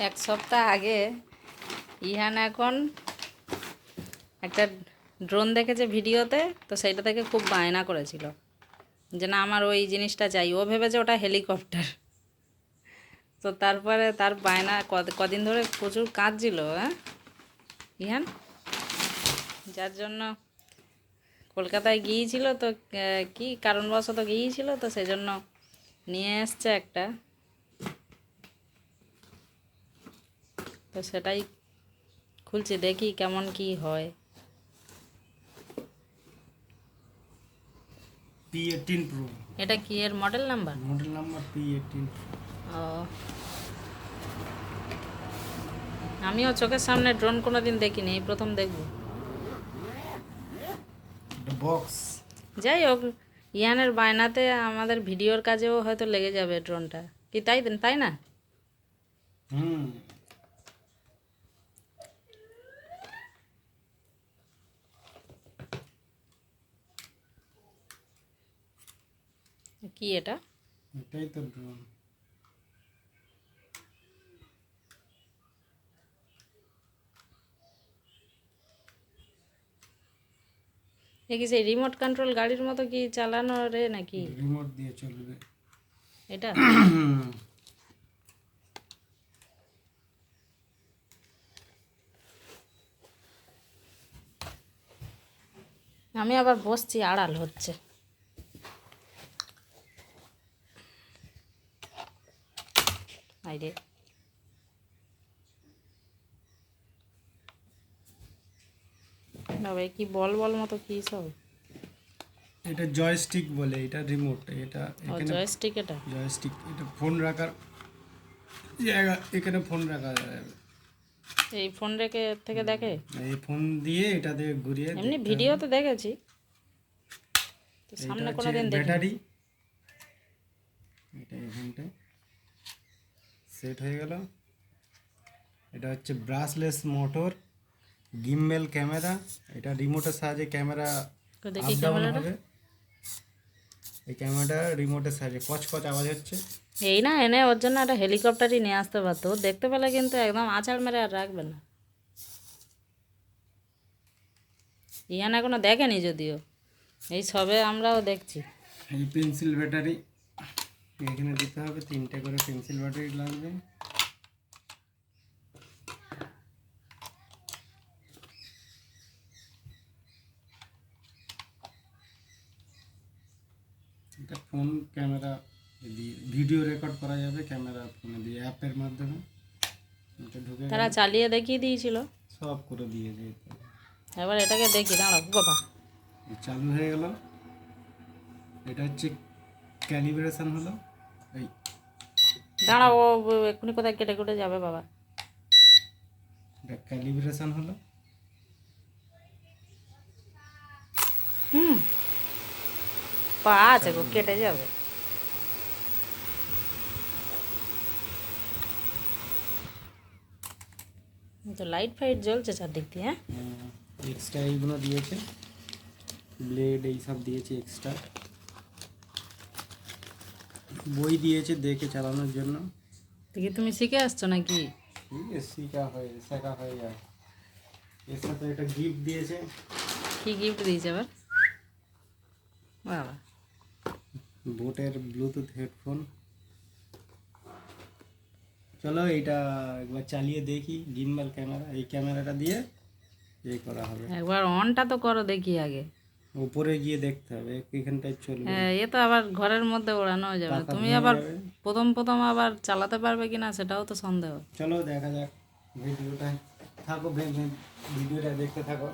এক সপ্তাহ আগে ইহান এখন একটা ড্রোন দেখেছে ভিডিওতে, তো সেইটা থেকে খুব বায়না করেছিল যে না আমার ওই জিনিসটা চাই। ও ভেবেছে ওটা হেলিকপ্টার। তো তারপরে তার বায়না কদিন ধরে প্রচুর কাঁদছিল ইহান, যার জন্য কলকাতায় গিয়েছিল। তো কি কারণবশত গিয়েছিল, তো সেই জন্য নিয়ে এসছে একটা। তো সেটাই খুলছি, দেখি কেমন কি হয়। P18 Pro এটা কি এর model number? Model number P18 ও, আমিও চোখের সামনে ড্রোন কোনোদিন দেখিনি, এই প্রথম দেখব। এটা বক্স। যাই হোক, ইয়ানের বায়নাতে আমাদের ভিডিওর কাজেও হয়তো লেগে যাবে ড্রোনটা, কি তাই না? হুম কি এটা? এটাই তো ড্রোন। এ কি সেই রিমোট কন্ট্রোল গাড়ির মতো কি চালানো রে নাকি? রিমোট দিয়ে চলবে এটা আমি আবার বসছি, আড়াল হচ্ছে। আইরে, বাবা কি বল বল মতো কি সব? এটা জয়স্টিক বলে, এটা রিমোট। এটা ও এখানে জয়স্টিক। এটা জয়স্টিক, এটা ফোন রাখার জায়গা, এখানে ফোন রাখা যাবে। এই ফোন রেখে এর থেকে দেখে? এই ফোন দিয়ে এটা দিয়ে ঘুরিয়ে এমনি দেখতে ভিডিও হবে। তো দেখেছি, তো এইটা সামনে হচ্ছে কোনোদিন দেখি। ব্যাটারি। এটা এখানটায় সেট হয়ে গেল। এটা হচ্ছে ব্রাশলেস মোটর, গিম্বেল ক্যামেরা। এটা রিমোটের সাহায্যে ক্যামেরা তো দেখি আপ ডাউন ক্যামেরাটা। হবে। এই ক্যামেরাটা রিমোটের সাহায্যে কচ আওয়াজ হচ্ছে। এই না এনে ওর জন্য একটা হেলিকপ্টারই নিয়ে আসতে পারতো, ও দেখতে পেলে কিন্তু একদম আছাড় মেরে আর রাখবে না। ইয়ান এখনো দেখেনি যদিও, এই সবে আমরাও দেখছি। এই পেন্সিল ব্যাটারি এখানে দিতে হবে, 3টে করে পেন্সিল ব্যাটারি লাগবে। এটা ফোন ক্যামেরা দিয়ে ভিডিও রেকর্ড করা যাবে, ক্যামেরা ফোনে দিয়ে অ্যাপের মাধ্যমে। এটা ঢুকে তারা চালিয়ে দেখিয়ে দিয়েছিল, সব করে দিয়েছে। এবার এটাকে দেখি, দাঁড়াও বাবা। চালু হয়ে গেল। এটা হচ্ছে ক্যালিব্রেশন হলো। এই দাঁড়াও, ও এক্ষুনি কোথায় কেটে কেটে যাবে বাবা। এটা ক্যালিব্রেশন হলো। পা আছে গো, কেটে যাবে। তো লাইট ফাইট জ্বলছে চারদিক দিয়ে। হ্যাঁ, এক্সট্রা এইগুলো দিয়েছে, ব্লেড এইসব দিয়েছে এক্সট্রা। বই দিয়েছে দেখে চালানোর জন্য। দেখি তুমি শিখে আসছো নাকি? শেখা হয়ে যায়। এর সাথে একটা গিফট দিয়েছে। কি গিফট দিয়েছে আবার? বাবা, বোটের ব্লুটুথ হেডফোন। চলো এইটা একবার চালিয়ে দেখি। গিম্বল ক্যামেরা, এই ক্যামেরাটা দিয়ে করা হবে। একবার অনটা তো করো দেখি আগে। উপরে গিয়ে দেখতে হবে, এখানটায় চলবে। হ্যাঁ, এ তো আবার ঘরের মধ্যে ওড়ানো যাবে না। পাখা তুমি ভেঙে আবার যাবে। প্রথম আবার চালাতে পারবে কিনা সেটাও তো সন্দেহ। চলো দেখা যাক। ভিডিওটা থাকো, ভিডিওটা দেখতে থাকো।